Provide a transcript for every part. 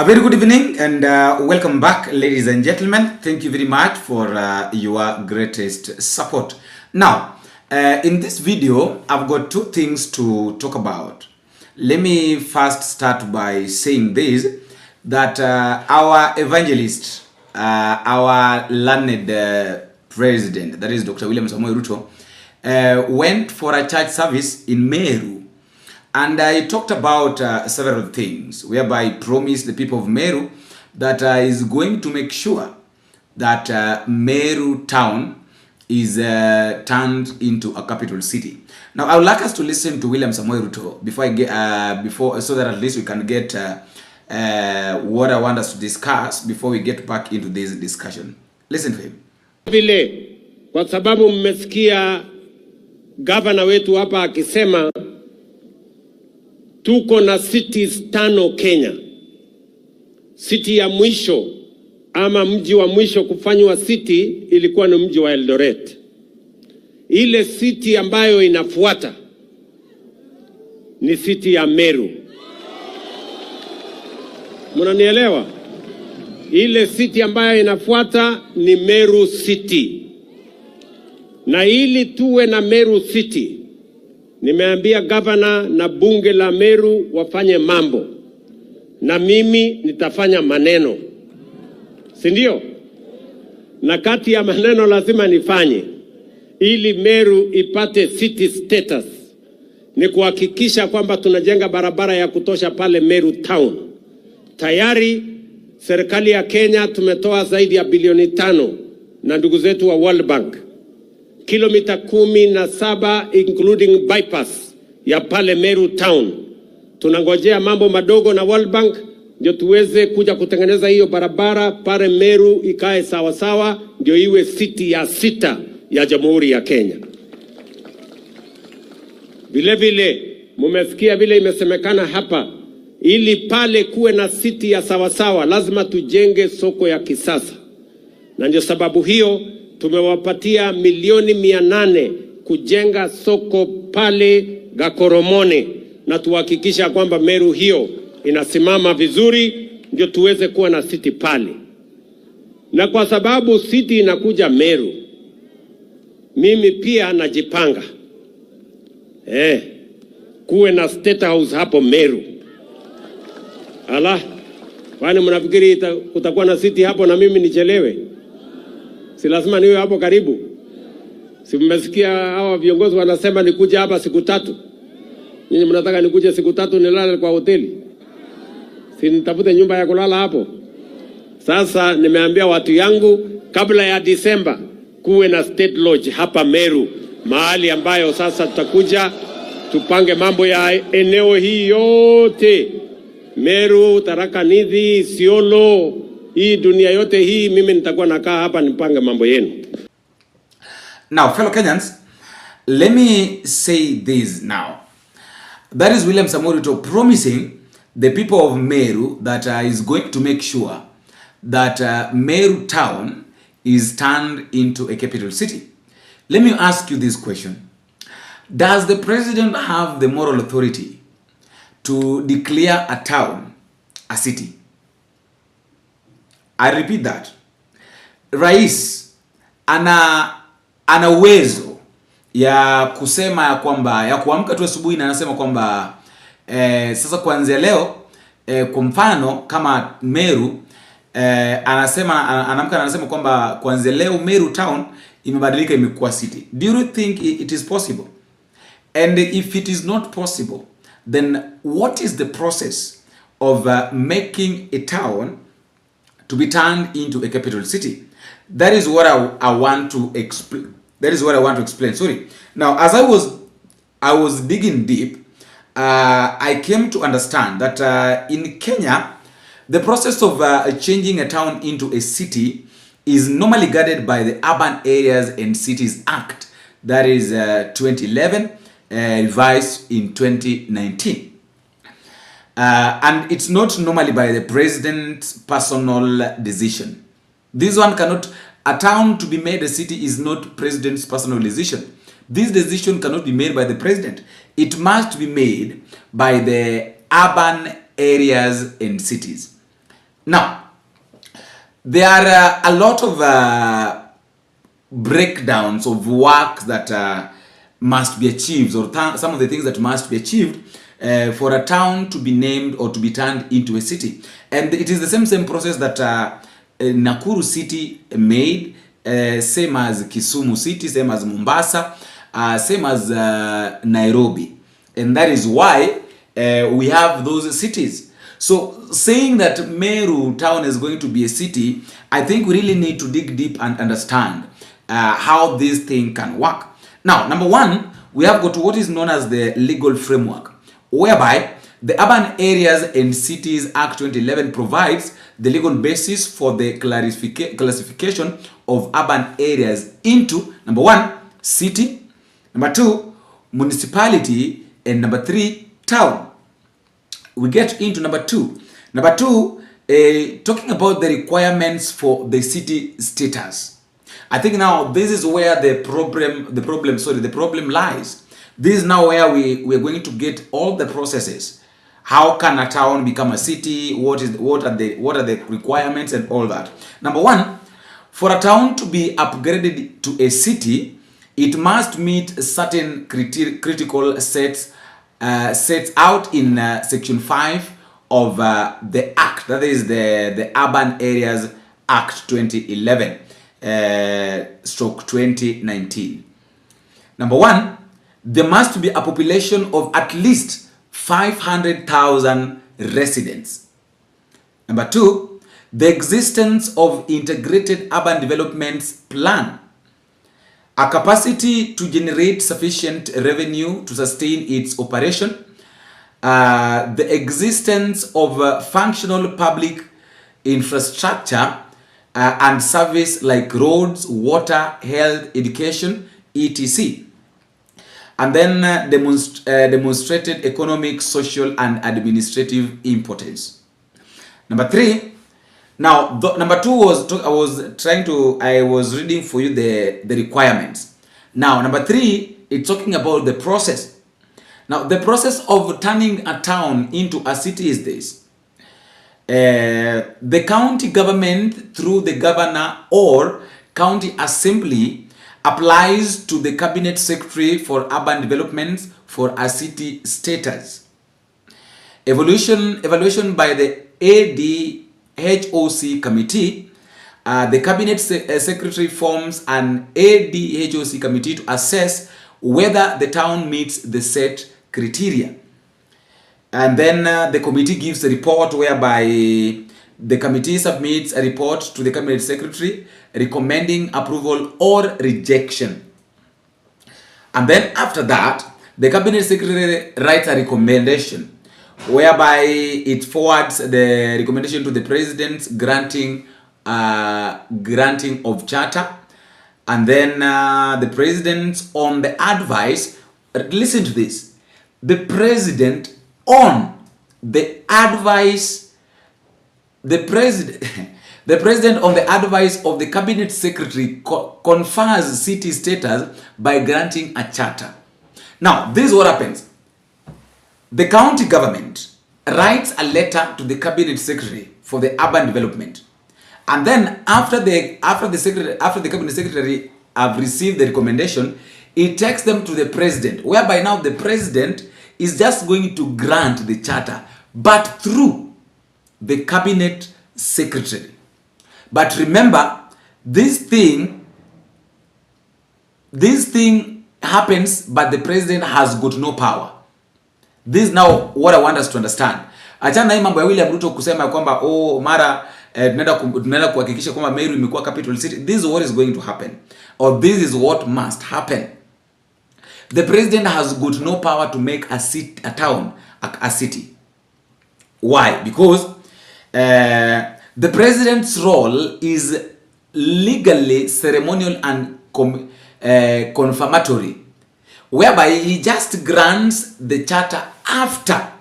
A very good evening and welcome back, ladies and gentlemen. Thank you very much for your greatest support. Now, in this video, I've got two things to talk about. Let me first start by saying this, that our evangelist, our learned president, that is Dr. William RUTO, went for a church service in Meru. And I talked about several things, whereby he promised the people of Meru that is going to make sure that Meru town is turned into a capital city. Now, I would like us to listen to William RUTO before I get so that at least we can get what I want us to discuss before we get back into this discussion. Listen to him. Vile kwa sababu mmesikia gavana wetu hapa akisema tuko na cities 5 Kenya. City ya mwisho ama mji wa mwisho kufanywa city ilikuwa ni mji wa Eldoret. Ile city ambayo inafuata ni city ya Meru. Mnanielewa? Ile city ambayo inafuata ni Meru City. Na ili tuwe na Meru City, nimeambia gavana na bunge la Meru wafanye mambo, na mimi nitafanya maneno, si ndio? Na kati ya maneno lazima nifanye ili Meru ipate city status ni kuhakikisha kwamba tunajenga barabara ya kutosha pale Meru town. Tayari serikali ya Kenya tumetoa zaidi ya bilioni 5 na ndugu zetu wa World Bank, kilomita 17 including bypass ya pale Meru town. Tunangojea mambo madogo na World Bank ndio tuweze kuja kutengeneza hiyo barabara pale Meru ikae sawa sawa, ndio iwe city ya 6 ya Jamhuri ya Kenya. Vile vile mumesikia vile imesemekana hapa, ili pale kuwe na city ya sawa sawa lazima tujenge soko ya kisasa. Na ndio sababu hiyo tumewapatia milioni 800 kujenga soko pale Gakoromone, na tuhakikisha kwamba Meru hiyo inasimama vizuri ndio tuweze kuwa na city pale. Na kwa sababu city inakuja Meru, mimi pia najipanga kuwe na State House hapo Meru. Kwani mnafikiri kutakuwa na city hapo na mimi nichelewe? Si lazima niwe hapo karibu. Si mmesikia hawa viongozi wanasema nikuja hapa siku 3. Nyinyi mnataka nikuje siku 3 nilale kwa hoteli? Si nitafute nyumba ya kulala hapo? Sasa nimeambia watu yangu kabla ya Disemba kuwe na State Lodge hapa Meru, mahali ambayo sasa tutakuja tupange mambo ya eneo hii yote. Meru, Tharaka Nithi, Isiolo, hii dunia yote hii mimi nitakuwa nakaa hapa nipange mambo yenu. Now, fellow Kenyans, let me say this now. That is William RUTO promising the people of Meru that is going to make sure that Meru town is turned into a capital city. Let me ask you this question. Does the president have the moral authority to declare a town a city? I repeat that. Rais ana uwezo ya kusema ya kwamba ya kuamka tu asubuhi na anasema kwamba sasa kuanzia leo kwa mfano kama Meru anaamka anasema kwamba kuanzia leo Meru town imebadilika imekuwa city. Do you think it is possible? And if it is not possible, then what is the process of making a town to be turned into a capital city? That is what I want to explain. That is what I want to explain. Sorry. Now, as I was digging deep, I came to understand that in Kenya, the process of changing a town into a city is normally guided by the Urban Areas and Cities Act. That is 2011, revised in 2019. And it's not normally by the president's personal decision. This one cannot, a town to be made a city is not president's personal decision. This decision cannot be made by the president. It must be made by the urban areas and cities. Now, there are a lot of breakdowns of work that must be achieved, or some of the things that must be achieved for a town to be named or to be turned into a city. And it is the same process that Nakuru City made, same as Kisumu City, same as Mombasa, same as Nairobi. And that is why we have those cities. So saying that Meru town is going to be a city, I think we really need to dig deep and understand how this thing can work. Now, number one, we have got what is known as the legal framework, whereby the Urban Areas and Cities Act 2011 provides the legal basis for the classification of urban areas into, number one, city, number two, municipality, and number three, town. We get into number two. Number two, talking about the requirements for the city status. I think now this is where the problem lies. This is now where we're going to get all the processes. How can a town become a city? What are the requirements and all that? Number one, for a town to be upgraded to a city, it must meet certain critical sets out in section 5 of the Act, that is the Urban Areas Act 2011 stroke 2019. Number one, there must be a population of at least 500,000 residents. Number two, the existence of integrated urban developments plan, a capacity to generate sufficient revenue to sustain its operation, the existence of functional public infrastructure and service like roads, water, health, education, etc. And then demonstrated economic, social, and administrative importance. Number three, now number two was I was reading for you the requirements. Now number three, it's talking about the process. Now the process of turning a town into a city is this. The county government through the governor or county assembly applies to the cabinet secretary for urban developments for a city status. Evaluation by the ADHOC committee. The cabinet secretary forms an ADHOC committee to assess whether the town meets the set criteria. And then the committee gives a report whereby the committee submits a report to the cabinet secretary recommending approval or rejection. And then after that, the cabinet secretary writes a recommendation whereby it forwards the recommendation to the president granting of charter. And then the president on the advice, listen to this, the president on the advice, the president on the advice of the cabinet secretary confers city status by granting a charter. Now, this is what happens. The county government writes a letter to the cabinet secretary for the urban development, and then after the cabinet secretary have received the recommendation, it takes them to the president, whereby now the president is just going to grant the charter, but through the cabinet secretary. But remember, this thing happens, but the president has got no power. This is now what I want us to understand. Achana na hii mambo ya William Ruto kusema kwamba mara tunaenda kuhakikisha kwamba Meru imekuwa capital city. This is what is going to happen, or this is what must happen. The president has got no power to make a town a city. Why? Because the president's role is legally ceremonial and confirmatory, whereby he just grants the charter after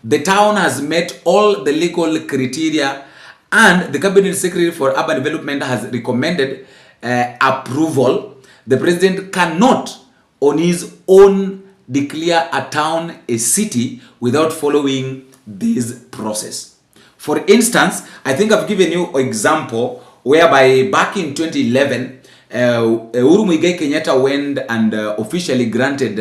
the town has met all the legal criteria and the cabinet secretary for urban development has recommended approval. The president cannot on his own declare a town a city without following this process. For instance, I think I've given you an example whereby back in 2011, Uhuru Muigai Kenyatta went and officially granted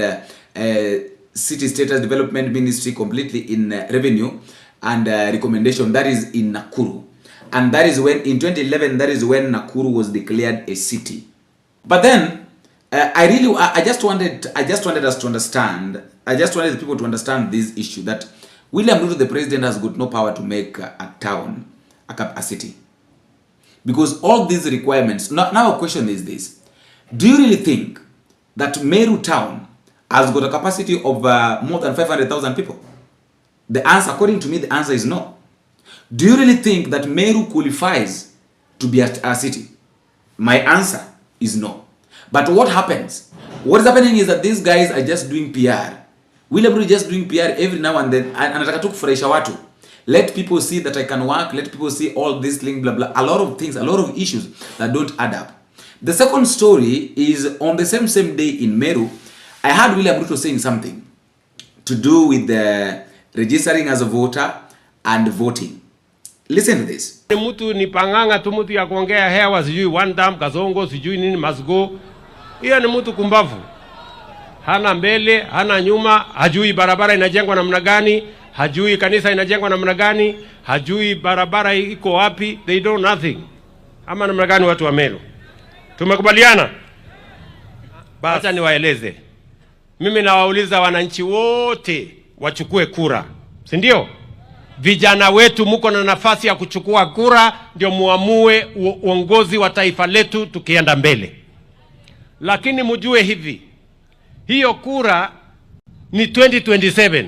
City Status Development Ministry completely in revenue and recommendation. That is in Nakuru. And that is when, in 2011, that is when Nakuru was declared a city. But then, I just wanted us to understand, I just wanted the people to understand this issue, that William Ruto, the president, has got no power to make a town a city. Because all these requirements, now a question is this: do you really think that Meru town has got a capacity of more than 500,000 people? The answer, according to me, the answer is no. Do you really think that Meru qualifies to be a city? My answer is no. But what happens? What is happening is that these guys are just doing PR. William Ruto is just doing PR every now and then. Anataka tu kufurahisha watu. Let people see that I can work. Let people see all this thing, blah, blah. A lot of things, a lot of issues that don't add up. The second story is on the same day in Meru, I heard William Ruto saying something to do with the registering as a voter and voting. Listen to this. Mtu ni panganga tu, mtu ya kuongea hewa, sijui one dam, kazongo, sijui nini, must go. Hiyo ni mtu kumbavu. Hana mbele, hana nyuma, hajui barabara inajengwa namna gani, hajui kanisa inajengwa namna gani, hajui barabara iko wapi. They do nothing. Ama namna gani watu wa Meru? Tumekubaliana? Basi acha niwaeleze. Mimi nawauliza wananchi wote wachukue kura. Si ndio? Vijana wetu mko na nafasi ya kuchukua kura, ndio muamue uongozi wa taifa letu tukienda mbele. Lakini mjue hivi, hiyo kura ni 2027.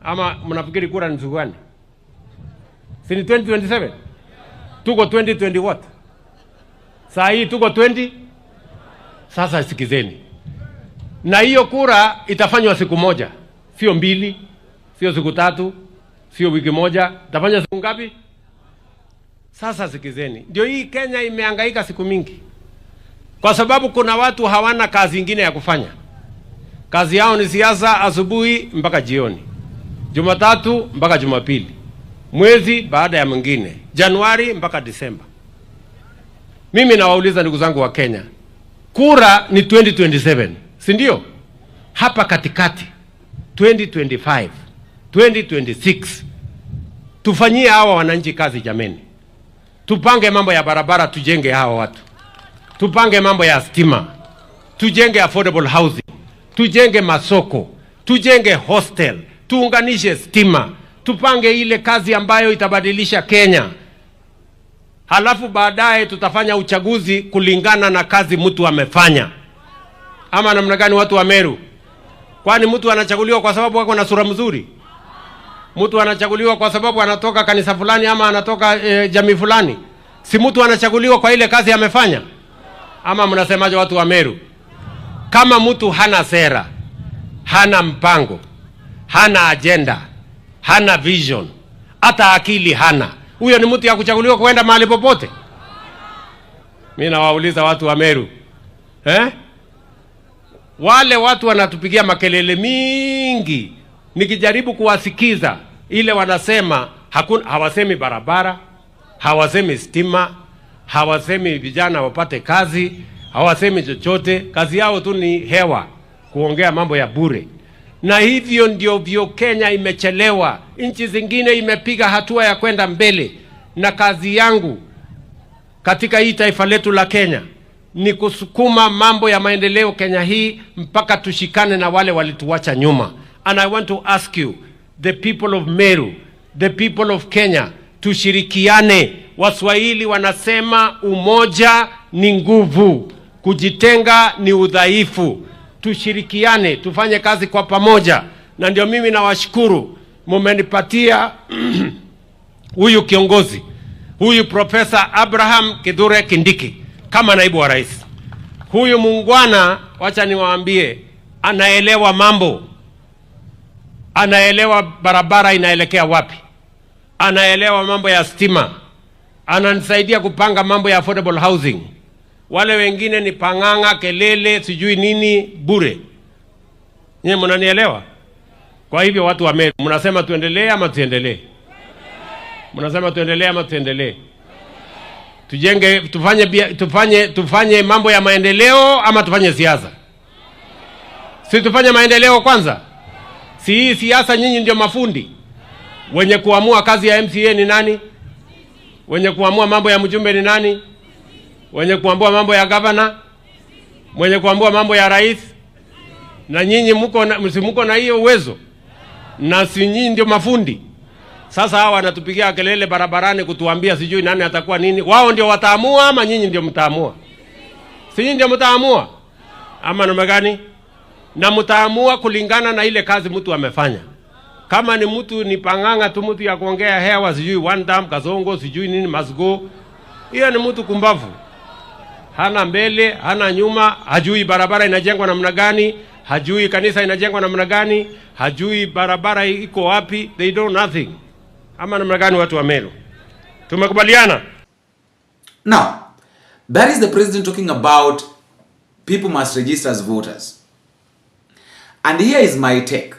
Ama mnafikiri kura ni siku gani? Si ni 2027? Tuko 2020 what? Saa hii tuko 20? Sasa sikizeni. Na hiyo kura itafanywa siku moja, sio mbili, sio siku tatu, sio wiki moja. Itafanywa siku ngapi? Sasa sikizeni. Ndio hii Kenya imehangaika siku mingi. Kwa sababu kuna watu hawana kazi nyingine ya kufanya. Kazi yao ni siasa asubuhi mpaka jioni. Jumatatu mpaka Jumapili. Mwezi baada ya mwingine. Januari mpaka Disemba. Mimi nawauliza ndugu zangu wa Kenya, kura ni 2027, si ndio? Hapa katikati 2025, 2026 tufanyie hawa wananchi kazi jameni. Tupange mambo ya barabara, tujenge hawa watu. Tupange mambo ya stima, tujenge affordable housing, tujenge masoko, tujenge hostel, tuunganishe stima, tupange ile kazi ambayo itabadilisha Kenya. Halafu baadaye tutafanya uchaguzi kulingana na kazi mtu amefanya. Ama namna gani watu wa Meru? Kwani mtu anachaguliwa kwa sababu wako na sura mzuri? Mtu anachaguliwa kwa sababu anatoka kanisa fulani ama anatoka jamii fulani? Si mtu anachaguliwa kwa ile kazi amefanya? Ama mnasemaje watu wa Meru? Kama mtu hana sera, hana mpango, hana agenda, hana vision, hata akili hana, huyo ni mtu ya kuchaguliwa kwenda mahali popote? Mimi nawauliza watu wa Meru, wale watu wanatupigia makelele mingi, nikijaribu kuwasikiza ile wanasema hawasemi barabara, hawasemi stima, hawasemi vijana wapate kazi, hawasemi chochote. Kazi yao tu ni hewa, kuongea mambo ya bure. Na hivyo ndio Kenya imechelewa. Nchi zingine imepiga hatua ya kwenda mbele. Na kazi yangu katika hii taifa letu la Kenya ni kusukuma mambo ya maendeleo Kenya hii mpaka tushikane na wale walituacha nyuma. And I want to ask you, the people of Meru, the people of Kenya, tushirikiane. Waswahili wanasema umoja ni nguvu, kujitenga ni udhaifu. Tushirikiane, tufanye kazi kwa pamoja. Na ndio mimi nawashukuru mumenipatia huyu kiongozi, huyu Profesa Abraham Kithure Kindiki kama naibu wa rais. Huyu muungwana, wacha niwaambie, anaelewa mambo. Anaelewa barabara inaelekea wapi. Anaelewa mambo ya stima. Ananisaidia kupanga mambo ya affordable housing. Wale wengine ni panganga, kelele, sijui nini, bure. Nyie mnanielewa? Kwa hivyo watu wa Meru, mnasema tuendelee ama tuendelee? Mnasema tuendelee ama tuendelee? Tujenge, tufanye mambo ya maendeleo ama tufanye siasa? Si tufanye maendeleo kwanza. Si hii siasa nyinyi ndio mafundi. Wenye kuamua kazi ya MCA ni nani? Wenye kuamua mambo ya mjumbe ni nani? Wenye kuamua mambo ya governor? Mwenye kuamua mambo ya rais? Na nyinyi mko na hiyo uwezo? Na si nyinyi ndio mafundi? Sasa hawa wanatupigia kelele barabarani kutuambia sijui nani atakuwa nini. Wao ndio wataamua ama nyinyi ndio mtaamua? Si nyinyi ndio mtaamua? Ama namna gani? Na mtaamua kulingana na ile kazi mtu amefanya. Kama ni mtu ni panganga tu, mtu ya kuongea hewa sijui one time kasongo sijui nini must go, hiyo ni mtu kumbavu. Hana mbele, hana nyuma, hajui barabara inajengwa namna gani, hajui kanisa inajengwa namna gani, hajui barabara iko wapi, they do nothing. Ama namna gani watu wa Meru? Tumekubaliana? Now, that is the president talking about people must register as voters. And here is my take.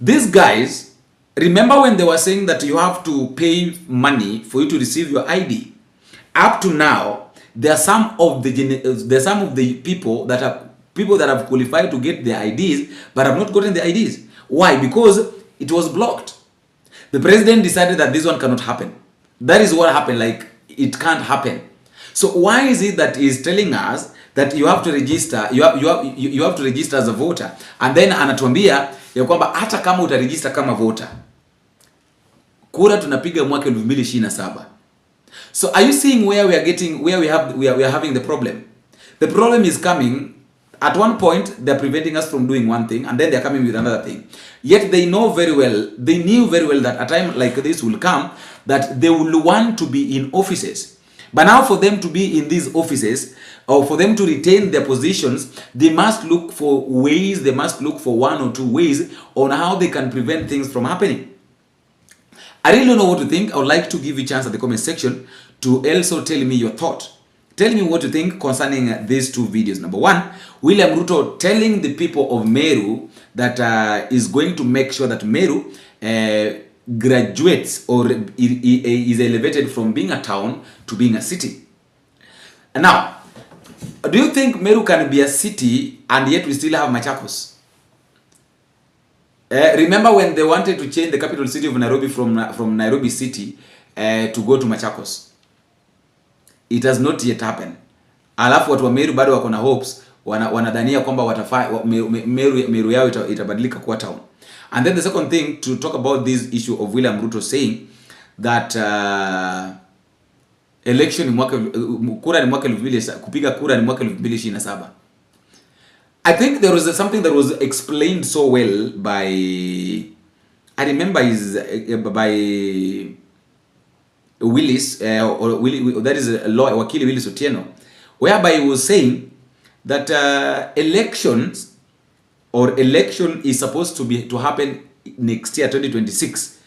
These guys, remember when they were saying that you have to pay money for you to receive your ID? Up to now, there are some of the people that have qualified to get their IDs but have not gotten the IDs. Why? Because it was blocked. The president decided that this one cannot happen. That is what happened. Like, it can't happen. So why is it that he's telling us that you have to register, you have to register as a voter, and then anatuambia ya kwamba hata kama utaregister kama voter, kura tunapiga mwaka 2027. So are you seeing where we are having the problem? The problem is coming at one point. They're preventing us from doing one thing, and then they're coming with another thing. Yet they knew very well that a time like this will come that they will want to be in offices. But now for them to be in these offices, or for them to retain their positions, they must look for ways, they must look for one or two ways on how they can prevent things from happening. I really don't know what to think. I would like to give you a chance at the comment section to also tell me your thought. Tell me what you think concerning these two videos. Number one, William Ruto telling the people of Meru that is going to make sure that Meru graduates or is elevated from being a town to being a city. And now, do you think Meru can be a city and yet we still have Machakos? Remember when they wanted to change the capital city of Nairobi from Nairobi city to go to Machakos? It has not yet happened. Alafu watu wa Meru bado wako na hopes, wanadhania kwamba Meru yao itabadilika kuwa town. And then the second thing, to talk about this issue of William Ruto saying that election ni kura ni mwaka 2027, kupiga kura ni mwaka 2027. I think there was something that was explained so well by, I remember by Willis, that is a lawyer, Wakili Willis Otieno, whereby he was saying that election is supposed to happen next year, 2026,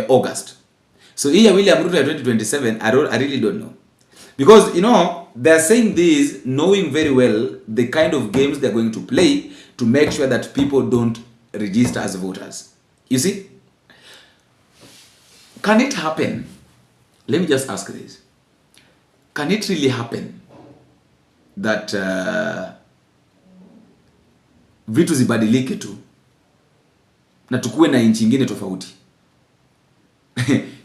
August. So here William Ruto 2027, I really don't know. Because, they're saying this knowing very well the kind of games they're going to play to make sure that people don't register as voters. You see? Can it happen? Let me just ask this. Can it really happen that vitu zibadilike tu na tukue na nchi nyingine tofauti?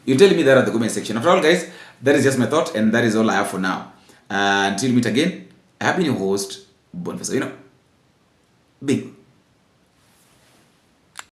You tell me that at the comment section. After all, guys, that is just my thought, and that is all I have for now. Until we meet again, I have been your host, Boniface. Big.